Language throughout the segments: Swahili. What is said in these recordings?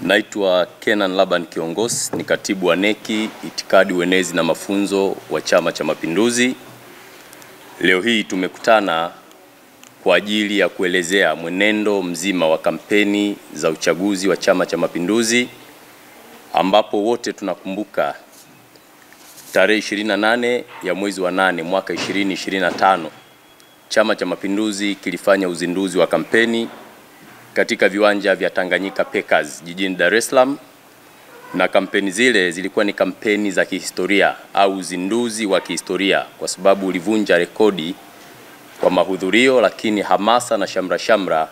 Naitwa Kenan Laban Kiongozi, ni katibu wa neki, itikadi, uenezi na mafunzo wa Chama cha Mapinduzi. Leo hii tumekutana kwa ajili ya kuelezea mwenendo mzima wa kampeni za uchaguzi wa Chama cha Mapinduzi, ambapo wote tunakumbuka tarehe 28 ya mwezi wa 8 mwaka 2025 Chama cha Mapinduzi kilifanya uzinduzi wa kampeni katika viwanja vya Tanganyika Packers jijini Dar es Salaam, na kampeni zile zilikuwa ni kampeni za kihistoria au uzinduzi wa kihistoria kwa sababu ulivunja rekodi kwa mahudhurio, lakini hamasa na shamra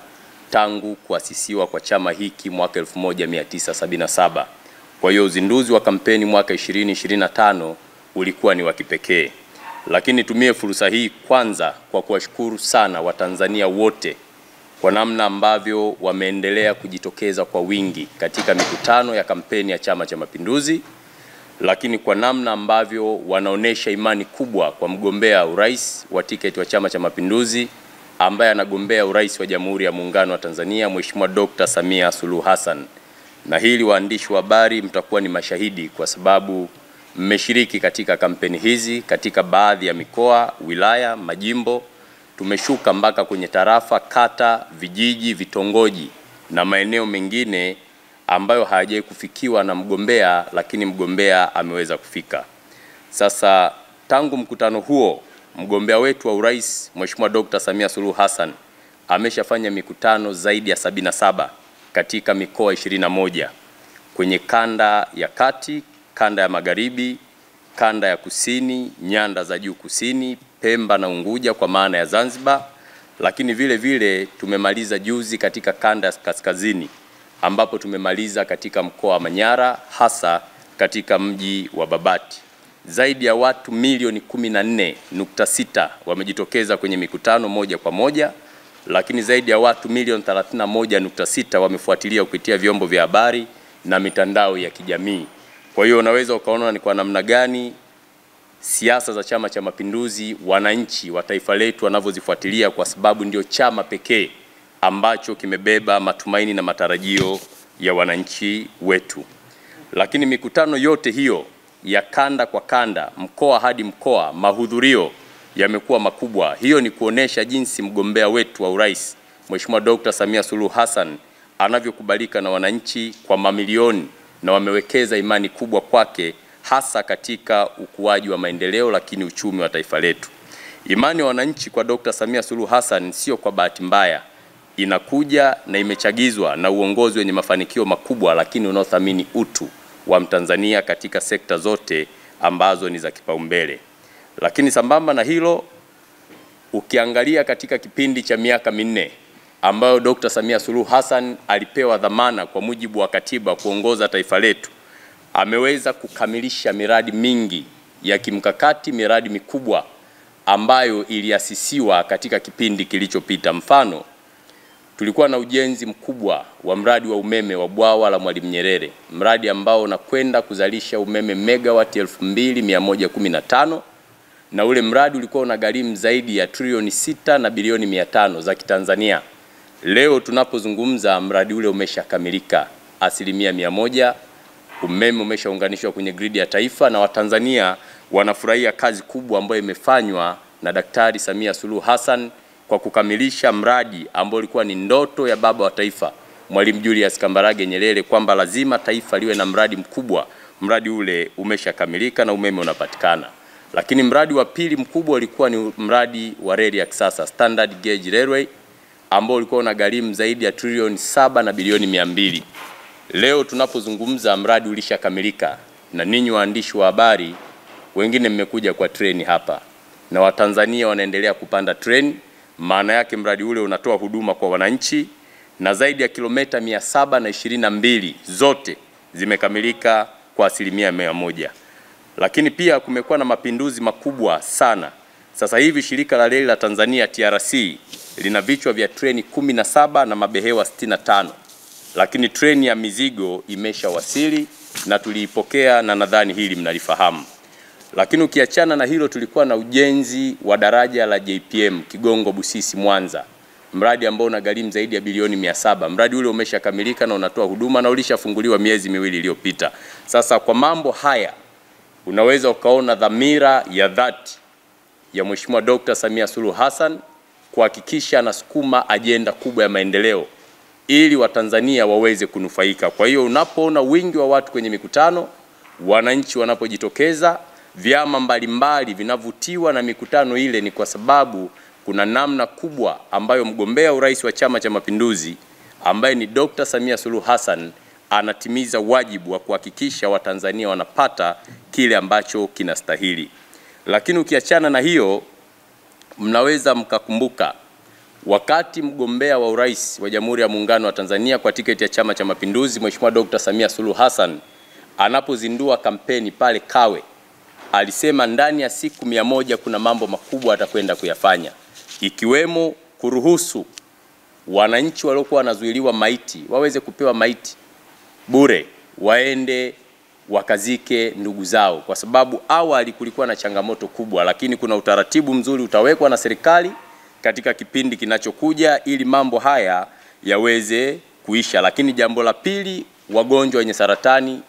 tangu kuasisiwa kwa chama hiki mwaka 1977. Kwa hiyo uzinduzi wa kampeni mwaka 2025 ulikuwa ni wa kipekee. Lakini tumie fursa hii kwanza kwa kuwashukuru sana Watanzania wote kwa namna ambavyo wameendelea kujitokeza kwa wingi katika mikutano ya kampeni ya Chama cha Mapinduzi, lakini kwa namna ambavyo wanaonesha imani kubwa kwa mgombea urais wa tiketi wa Chama cha Mapinduzi ambaye anagombea urais wa Jamhuri ya Muungano wa Tanzania, Mheshimiwa Dr. Samia Suluhu Hassan. Na hili waandishi wa habari mtakuwa ni mashahidi kwa sababu mmeshiriki katika kampeni hizi katika baadhi ya mikoa, wilaya, majimbo. Tumeshuka mpaka kwenye tarafa, kata, vijiji, vitongoji na maeneo mengine ambayo hayajai kufikiwa na mgombea, lakini mgombea ameweza kufika. Sasa tangu mkutano huo, mgombea wetu wa urais Mheshimiwa Dr. Samia Suluhu Hassan ameshafanya mikutano zaidi ya 77 katika mikoa 21 kwenye kanda ya kati, kanda ya magharibi, kanda ya kusini, nyanda za juu kusini, Pemba na Unguja kwa maana ya Zanzibar, lakini vile vile tumemaliza juzi katika kanda ya kaskazini ambapo tumemaliza katika mkoa wa Manyara, hasa katika mji wa Babati. Zaidi ya watu milioni 14.6 wamejitokeza kwenye mikutano moja kwa moja, lakini zaidi ya watu milioni 31.6 wamefuatilia kupitia vyombo vya habari na mitandao ya kijamii. Kwa hiyo unaweza ukaona ni kwa namna gani siasa za Chama cha Mapinduzi wananchi wa taifa letu wanavyozifuatilia, kwa sababu ndio chama pekee ambacho kimebeba matumaini na matarajio ya wananchi wetu. Lakini mikutano yote hiyo ya kanda kwa kanda, mkoa hadi mkoa, mahudhurio yamekuwa makubwa. Hiyo ni kuonesha jinsi mgombea wetu wa urais Mheshimiwa Dr. Samia Suluhu Hassan anavyokubalika na wananchi kwa mamilioni, na wamewekeza imani kubwa kwake hasa katika ukuaji wa maendeleo lakini uchumi wa taifa letu. Imani ya wananchi kwa Dr. Samia Suluhu Hassan sio kwa bahati mbaya, inakuja na imechagizwa na uongozi wenye mafanikio makubwa lakini unaothamini utu wa Mtanzania katika sekta zote ambazo ni za kipaumbele. Lakini sambamba na hilo, ukiangalia katika kipindi cha miaka minne ambayo Dr. Samia Suluhu Hassan alipewa dhamana kwa mujibu wa katiba kuongoza taifa letu, ameweza kukamilisha miradi mingi ya kimkakati, miradi mikubwa ambayo iliasisiwa katika kipindi kilichopita. Mfano, tulikuwa na ujenzi mkubwa wa mradi wa umeme wa bwawa la Mwalimu Nyerere, mradi ambao unakwenda kuzalisha umeme megawati 2115, na ule mradi ulikuwa unagharimu zaidi ya trilioni 6 na bilioni 500 za Kitanzania. Leo tunapozungumza mradi ule umeshakamilika 100%. Umeme umeshaunganishwa kwenye gridi ya taifa, na Watanzania wanafurahia kazi kubwa ambayo imefanywa na Daktari Samia Suluhu Hassan kwa kukamilisha mradi ambao ulikuwa ni ndoto ya baba wa taifa Mwalimu Julius Kambarage Nyerere kwamba lazima taifa liwe na mradi mkubwa. Mradi ule umeshakamilika na umeme unapatikana. Lakini mradi wa pili mkubwa ulikuwa ni mradi wa reli ya kisasa Standard Gauge Railway ambao ulikuwa unagharimu zaidi ya trilioni 7 na bilioni 200. Leo tunapozungumza mradi ulishakamilika, na ninyi waandishi wa habari wengine mmekuja kwa treni hapa na Watanzania wanaendelea kupanda treni. Maana yake mradi ule unatoa huduma kwa wananchi, na zaidi ya kilomita 722 zote zimekamilika kwa 100%. Lakini pia kumekuwa na mapinduzi makubwa sana. Sasa hivi shirika la reli la Tanzania TRC lina vichwa vya treni 17 na mabehewa 65. Lakini treni ya mizigo imeshawasili na tuliipokea, na nadhani hili mnalifahamu. Lakini ukiachana na hilo, tulikuwa na ujenzi wa daraja la JPM Kigongo Busisi Mwanza mradi ambao unagharimu zaidi ya bilioni 700. Mradi ule umeshakamilika na unatoa huduma na ulishafunguliwa miezi miwili iliyopita. Sasa kwa mambo haya unaweza ukaona dhamira ya dhati ya Mheshimiwa Dr. Samia Suluhu Hassan kuhakikisha anasukuma ajenda kubwa ya maendeleo ili Watanzania waweze kunufaika. Kwa hiyo unapoona wingi wa watu kwenye mikutano, wananchi wanapojitokeza, vyama mbalimbali vinavutiwa na mikutano ile, ni kwa sababu kuna namna kubwa ambayo mgombea urais wa Chama cha Mapinduzi ambaye ni Dr. Samia Suluhu Hassan anatimiza wajibu wa kuhakikisha Watanzania wanapata kile ambacho kinastahili. Lakini ukiachana na hiyo, mnaweza mkakumbuka wakati mgombea wa urais wa Jamhuri ya Muungano wa Tanzania kwa tiketi ya Chama cha Mapinduzi Mheshimiwa Dr. Samia Suluhu Hassan anapozindua kampeni pale Kawe, alisema ndani ya siku 100 kuna mambo makubwa atakwenda kuyafanya, ikiwemo kuruhusu wananchi waliokuwa wanazuiliwa maiti waweze kupewa maiti bure, waende wakazike ndugu zao, kwa sababu awali kulikuwa na changamoto kubwa, lakini kuna utaratibu mzuri utawekwa na serikali katika kipindi kinachokuja ili mambo haya yaweze kuisha. Lakini jambo la pili, wagonjwa wenye saratani,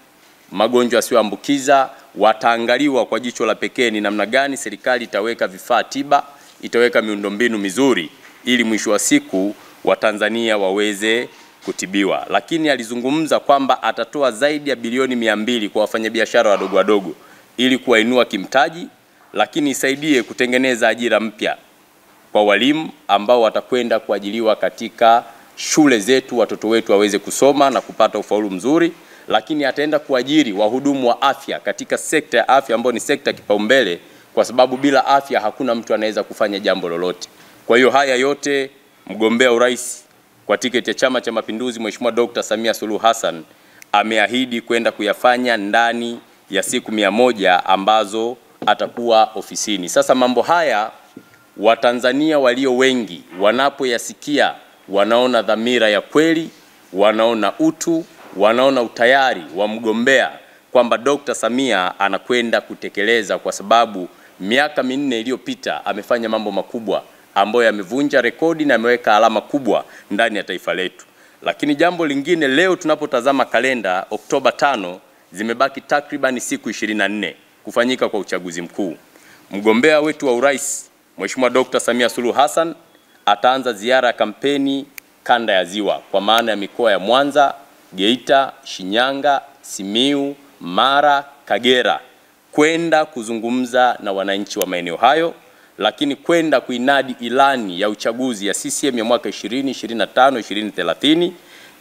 magonjwa yasiyoambukiza wataangaliwa kwa jicho la pekee ni namna gani serikali itaweka vifaa tiba, itaweka miundombinu mizuri ili mwisho wa siku Watanzania waweze kutibiwa. Lakini alizungumza kwamba atatoa zaidi ya bilioni 200 kwa wafanyabiashara wadogo wadogo ili kuwainua kimtaji, lakini isaidie kutengeneza ajira mpya kwa walimu ambao watakwenda kuajiliwa katika shule zetu, watoto wetu waweze kusoma na kupata ufaulu mzuri. Lakini ataenda kuajiri wahudumu wa afya katika sekta ya afya ambayo ni sekta kipaumbele, kwa sababu bila afya hakuna mtu anaweza kufanya jambo lolote. Kwa hiyo haya yote mgombea urais kwa tiketi ya Chama cha Mapinduzi Mheshimiwa Dr. Samia Suluhu Hassan ameahidi kwenda kuyafanya ndani ya siku 100 ambazo atakuwa ofisini. Sasa mambo haya Watanzania walio wengi wanapoyasikia wanaona dhamira ya kweli, wanaona utu, wanaona utayari wa mgombea kwamba Dr. Samia anakwenda kutekeleza, kwa sababu miaka 4 iliyopita amefanya mambo makubwa ambayo yamevunja rekodi na ameweka alama kubwa ndani ya taifa letu. Lakini jambo lingine, leo tunapotazama kalenda, Oktoba 5 zimebaki takriban siku 24 kufanyika kwa uchaguzi mkuu. Mgombea wetu wa urais Mheshimiwa Dr. Samia Suluhu Hassan ataanza ziara ya kampeni kanda ya Ziwa, kwa maana ya mikoa ya Mwanza, Geita, Shinyanga, Simiu, Mara, Kagera, kwenda kuzungumza na wananchi wa maeneo hayo, lakini kwenda kuinadi ilani ya uchaguzi ya CCM ya mwaka 2025 2030.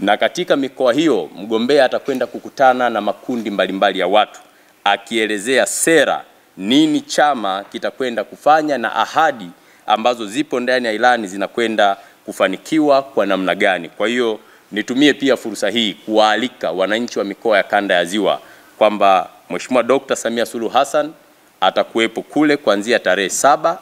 Na katika mikoa hiyo mgombea atakwenda kukutana na makundi mbalimbali ya watu akielezea sera, nini chama kitakwenda kufanya na ahadi ambazo zipo ndani ya ilani zinakwenda kufanikiwa kwa namna gani. Kwa hiyo nitumie pia fursa hii kuwaalika wananchi wa mikoa ya kanda ya Ziwa kwamba Mheshimiwa Dr. Samia Suluhu Hassan atakuwepo kule kuanzia tarehe 7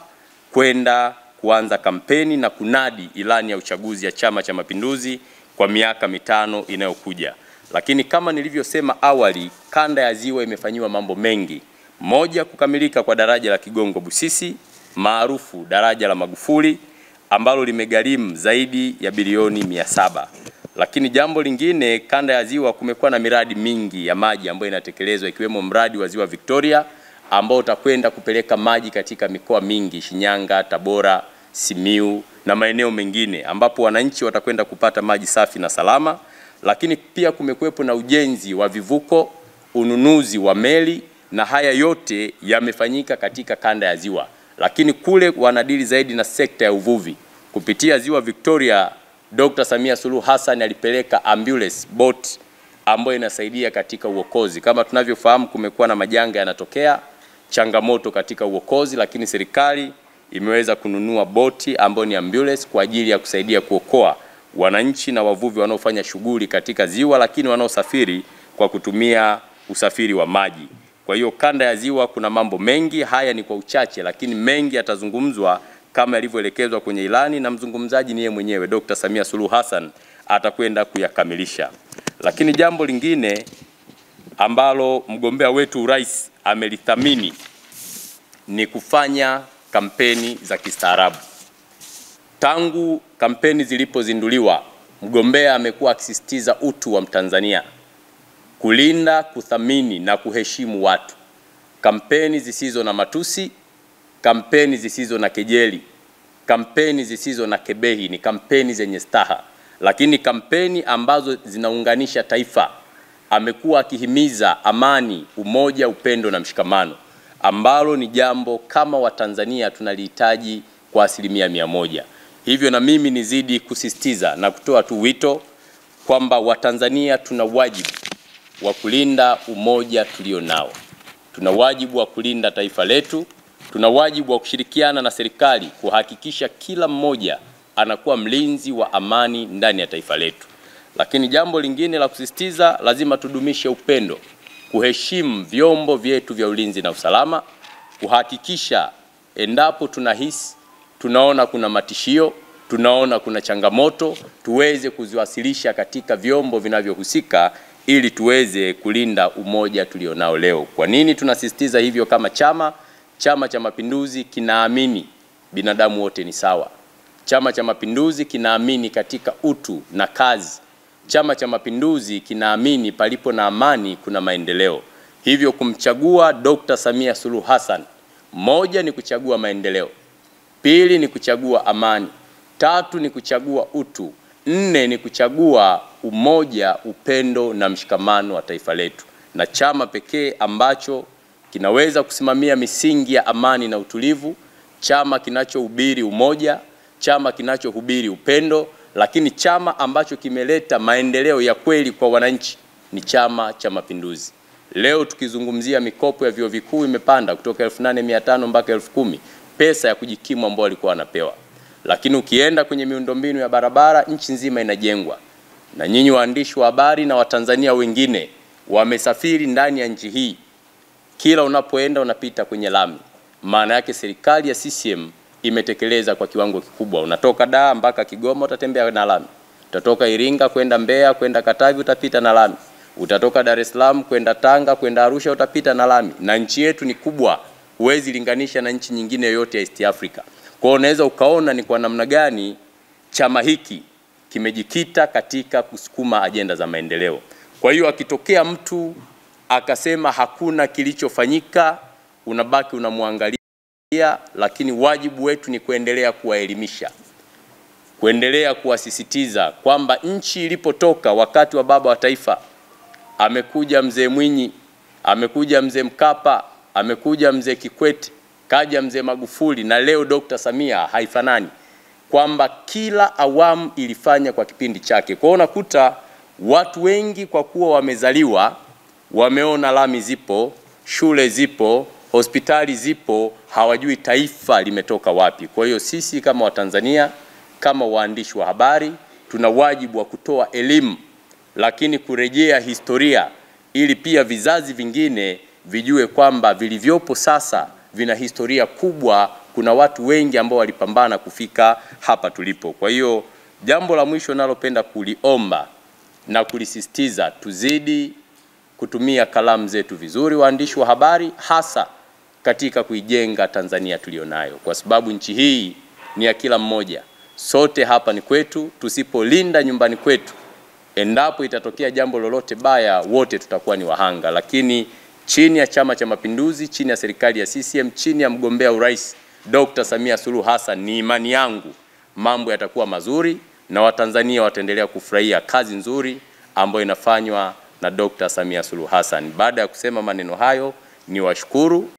kwenda kuanza kampeni na kunadi ilani ya uchaguzi ya Chama cha Mapinduzi kwa miaka 5 inayokuja. Lakini kama nilivyosema awali, kanda ya Ziwa imefanyiwa mambo mengi. Moja, kukamilika kwa daraja la Kigongo Busisi maarufu daraja la Magufuli ambalo limegharimu zaidi ya bilioni 700. Lakini jambo lingine, kanda ya Ziwa kumekuwa na miradi mingi ya maji ambayo inatekelezwa, ikiwemo mradi wa Ziwa Victoria ambao utakwenda kupeleka maji katika mikoa mingi, Shinyanga, Tabora, Simiu na maeneo mengine, ambapo wananchi watakwenda kupata maji safi na salama. Lakini pia kumekuwepo na ujenzi wa vivuko, ununuzi wa meli, na haya yote yamefanyika katika kanda ya Ziwa. Lakini kule wanadili zaidi na sekta ya uvuvi. Kupitia Ziwa Victoria, Dr. Samia Suluhu Hassan alipeleka ambulance boat ambayo inasaidia katika uokozi. Kama tunavyofahamu, kumekuwa na majanga yanatokea, changamoto katika uokozi, lakini serikali imeweza kununua boti ambayo ni ambulance kwa ajili ya kusaidia kuokoa wananchi na wavuvi wanaofanya shughuli katika ziwa, lakini wanaosafiri kwa kutumia usafiri wa maji. Kwa hiyo kanda ya Ziwa kuna mambo mengi, haya ni kwa uchache, lakini mengi yatazungumzwa kama yalivyoelekezwa kwenye ilani, na mzungumzaji ni yeye mwenyewe Dr. Samia Suluhu Hassan atakwenda kuyakamilisha. Lakini jambo lingine ambalo mgombea wetu urais amelithamini ni kufanya kampeni za kistaarabu. Tangu kampeni zilipozinduliwa, mgombea amekuwa akisisitiza utu wa Mtanzania, kulinda, kuthamini na kuheshimu watu. Kampeni zisizo na matusi, kampeni zisizo na kejeli, kampeni zisizo na kebehi, ni kampeni zenye staha, lakini kampeni ambazo zinaunganisha taifa. Amekuwa akihimiza amani, umoja, upendo na mshikamano, ambalo ni jambo kama Watanzania tunalihitaji kwa 100%. Hivyo na mimi nizidi kusisitiza na kutoa tu wito kwamba Watanzania tuna wajibu wa kulinda umoja tulio nao. Tuna wajibu wa kulinda taifa letu, tuna wajibu wa kushirikiana na serikali kuhakikisha kila mmoja anakuwa mlinzi wa amani ndani ya taifa letu. Lakini jambo lingine la kusisitiza, lazima tudumishe upendo, kuheshimu vyombo vyetu vya ulinzi na usalama, kuhakikisha endapo tunahisi, tunaona kuna matishio, tunaona kuna changamoto, tuweze kuziwasilisha katika vyombo vinavyohusika ili tuweze kulinda umoja tulionao leo. Kwa nini tunasisitiza hivyo kama chama? Chama cha Mapinduzi kinaamini binadamu wote ni sawa. Chama cha Mapinduzi kinaamini katika utu na kazi. Chama cha Mapinduzi kinaamini palipo na amani kuna maendeleo. Hivyo kumchagua Dr. Samia Suluhu Hassan, moja ni kuchagua maendeleo, pili ni kuchagua amani, tatu ni kuchagua utu, nne ni kuchagua umoja, upendo na mshikamano wa taifa letu. Na chama pekee ambacho kinaweza kusimamia misingi ya amani na utulivu, chama kinachohubiri umoja, chama kinachohubiri upendo, lakini chama ambacho kimeleta maendeleo ya kweli kwa wananchi ni Chama cha Mapinduzi. Leo tukizungumzia mikopo ya vyuo vikuu imepanda kutoka 8,500 mpaka 10,000, pesa ya kujikimu ambao walikuwa wanapewa. Lakini ukienda kwenye miundombinu ya barabara, nchi nzima inajengwa. Na nyinyi waandishi wa habari na Watanzania wengine wamesafiri ndani ya nchi hii. Kila unapoenda unapita kwenye lami. Maana yake serikali ya CCM imetekeleza kwa kiwango kikubwa. Unatoka Dar mpaka Kigoma utatembea na lami. Utatoka Iringa kwenda Mbeya, kwenda Katavi utapita na lami. Utatoka Dar es Salaam kwenda Tanga, kwenda Arusha utapita na lami. Na nchi yetu ni kubwa, huwezi linganisha na nchi nyingine yoyote ya East Africa. Kwa unaweza ukaona ni kwa namna gani chama hiki kimejikita katika kusukuma ajenda za maendeleo. Kwa hiyo akitokea mtu akasema hakuna kilichofanyika, unabaki unamwangalia, lakini wajibu wetu ni kuendelea kuwaelimisha, kuendelea kuwasisitiza kwamba nchi ilipotoka wakati wa baba wa taifa, amekuja mzee Mwinyi, amekuja mzee Mkapa, amekuja mzee Kikwete, kaja mzee Magufuli na leo Dr. Samia, haifanani, kwamba kila awamu ilifanya kwa kipindi chake. Kwa unakuta watu wengi kwa kuwa wamezaliwa, wameona lami zipo, shule zipo, hospitali zipo, hawajui taifa limetoka wapi. Kwa hiyo sisi kama Watanzania, kama waandishi wa habari, tuna wajibu wa kutoa elimu, lakini kurejea historia ili pia vizazi vingine vijue kwamba vilivyopo sasa vina historia kubwa. Kuna watu wengi ambao walipambana kufika hapa tulipo. Kwa hiyo jambo la mwisho nalopenda kuliomba na kulisisitiza, tuzidi kutumia kalamu zetu vizuri waandishi wa habari, hasa katika kuijenga Tanzania tulionayo, kwa sababu nchi hii ni ya kila mmoja. Sote hapa ni kwetu. Tusipolinda nyumbani kwetu, endapo itatokea jambo lolote baya, wote tutakuwa ni wahanga. Lakini chini ya Chama cha Mapinduzi, chini ya serikali ya CCM, chini ya mgombea urais Dr. Samia Suluhu Hassan, ni imani yangu mambo yatakuwa mazuri na Watanzania wataendelea kufurahia kazi nzuri ambayo inafanywa na Dr. Samia Suluhu Hassan. Baada ya kusema maneno hayo, ni washukuru.